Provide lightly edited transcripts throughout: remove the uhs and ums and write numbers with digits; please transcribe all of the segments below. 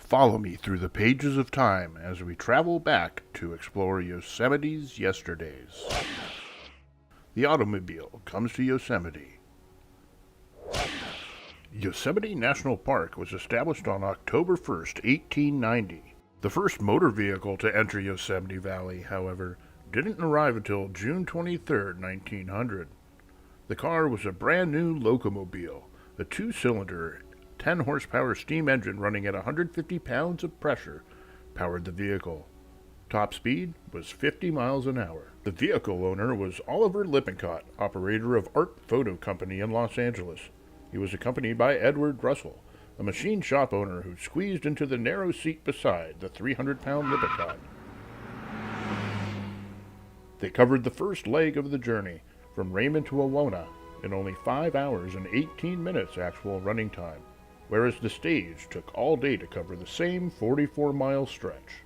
Follow me through the pages of time as we travel back to explore Yosemite's yesterdays. The automobile comes to Yosemite. Yosemite National Park was established on October 1st, 1890. The first motor vehicle to enter Yosemite Valley, however, didn't arrive until June 23rd, 1900. The car was a brand new Locomobile, a two-cylinder 10-horsepower steam engine running at 150 pounds of pressure powered the vehicle. Top speed was 50 miles an hour. The vehicle owner was Oliver Lippincott, operator of Art Photo Company in Los Angeles. He was accompanied by Edward Russell, a machine shop owner who squeezed into the narrow seat beside the 300-pound Lippincott. They covered the first leg of the journey, from Raymond to Wawona, in only 5 hours and 18 minutes actual running time, whereas the stage took all day to cover the same 44-mile stretch.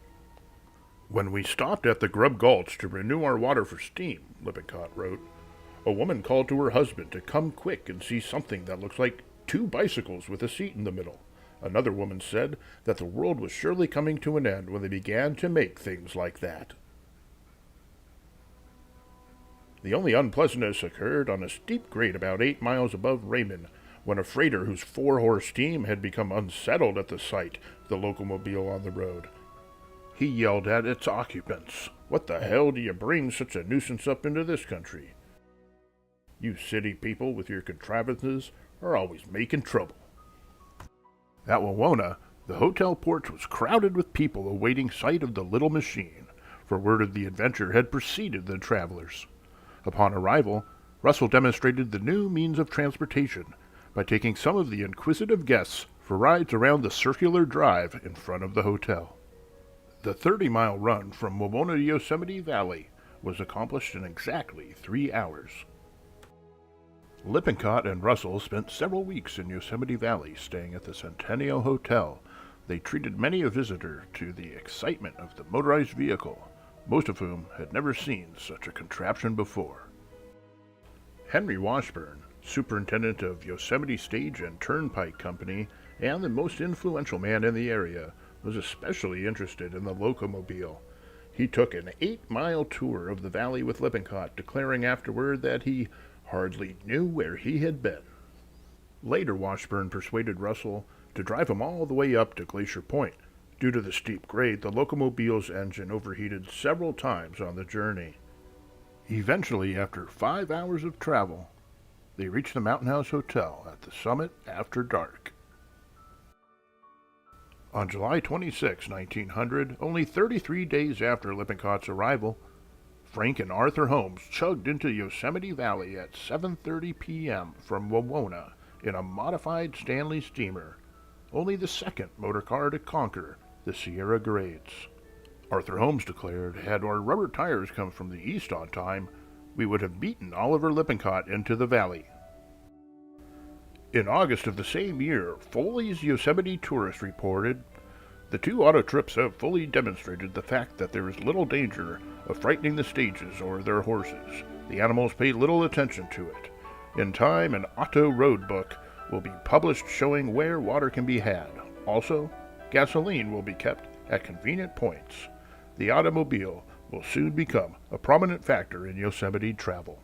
"When we stopped at the Grub Gulch to renew our water for steam," Lippincott wrote, "a woman called to her husband to come quick and see something that looks like 2 bicycles with a seat in the middle. Another woman said that the world was surely coming to an end when they began to make things like that." The only unpleasantness occurred on a steep grade about 8 miles above Raymond, when a freighter whose 4-horse team had become unsettled at the sight of the Locomobile on the road. He yelled at its occupants, "What the hell do you bring such a nuisance up into this country? You city people with your contrivances are always making trouble." At Wawona, the hotel porch was crowded with people awaiting sight of the little machine, for word of the adventure had preceded the travelers. Upon arrival, Russell demonstrated the new means of transportation by taking some of the inquisitive guests for rides around the circular drive in front of the hotel. The 30-mile run from Wawona to Yosemite Valley was accomplished in exactly 3 hours. Lippincott and Russell spent several weeks in Yosemite Valley staying at the Centennial Hotel. They treated many a visitor to the excitement of the motorized vehicle, most of whom had never seen such a contraption before. Henry Washburn, superintendent of Yosemite Stage and Turnpike Company and the most influential man in the area, was especially interested in the Locomobile. He took an 8-mile tour of the valley with Lippincott, declaring afterward that he hardly knew where he had been. Later, Washburn persuaded Russell to drive him all the way up to Glacier Point. Due to the steep grade, the Locomobile's engine overheated several times on the journey. Eventually, after 5 hours of travel, they reached the Mountain House Hotel at the summit after dark. On July 26, 1900, only 33 days after Lippincott's arrival, Frank and Arthur Holmes chugged into Yosemite Valley at 7:30 p.m. from Wawona in a modified Stanley steamer, only the second motor car to conquer the Sierra grades. Arthur Holmes declared, "Had our rubber tires come from the east on time, we would have beaten Oliver Lippincott into the valley." In August of the same year, Foley's Yosemite Tourist reported, "The 2 auto trips have fully demonstrated the fact that there is little danger of frightening the stages or their horses. The animals pay little attention to it. In time, an auto road book will be published showing where water can be had. Also, gasoline will be kept at convenient points. The automobile will soon become a prominent factor in Yosemite travel."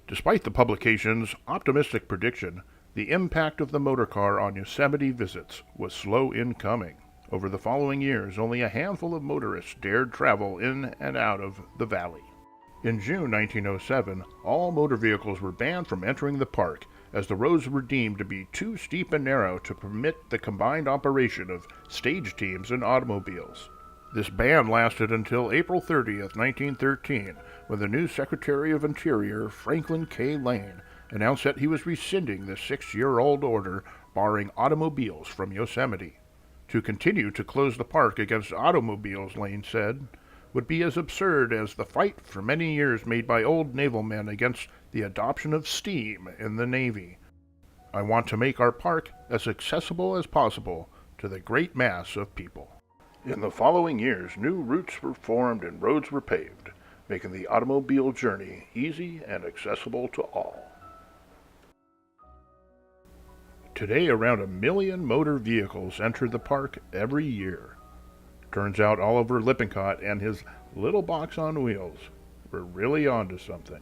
Despite the publication's optimistic prediction, the impact of the motor car on Yosemite visits was slow in coming. Over the following years, only a handful of motorists dared travel in and out of the valley. In June 1907, all motor vehicles were banned from entering the park, as the roads were deemed to be too steep and narrow to permit the combined operation of stage teams and automobiles. This ban lasted until April 30th, 1913, when the new Secretary of Interior, Franklin K. Lane, announced that he was rescinding the 6-year-old order barring automobiles from Yosemite. To continue to close the park against automobiles, Lane said, would be as absurd as the fight for many years made by old naval men against the adoption of steam in the Navy. I want to make our park as accessible as possible to the great mass of people. In the following years, new routes were formed and roads were paved, making the automobile journey easy and accessible to all. Today, around 1 million motor vehicles enter the park every year. Turns out Oliver Lippincott and his little box on wheels were really onto something.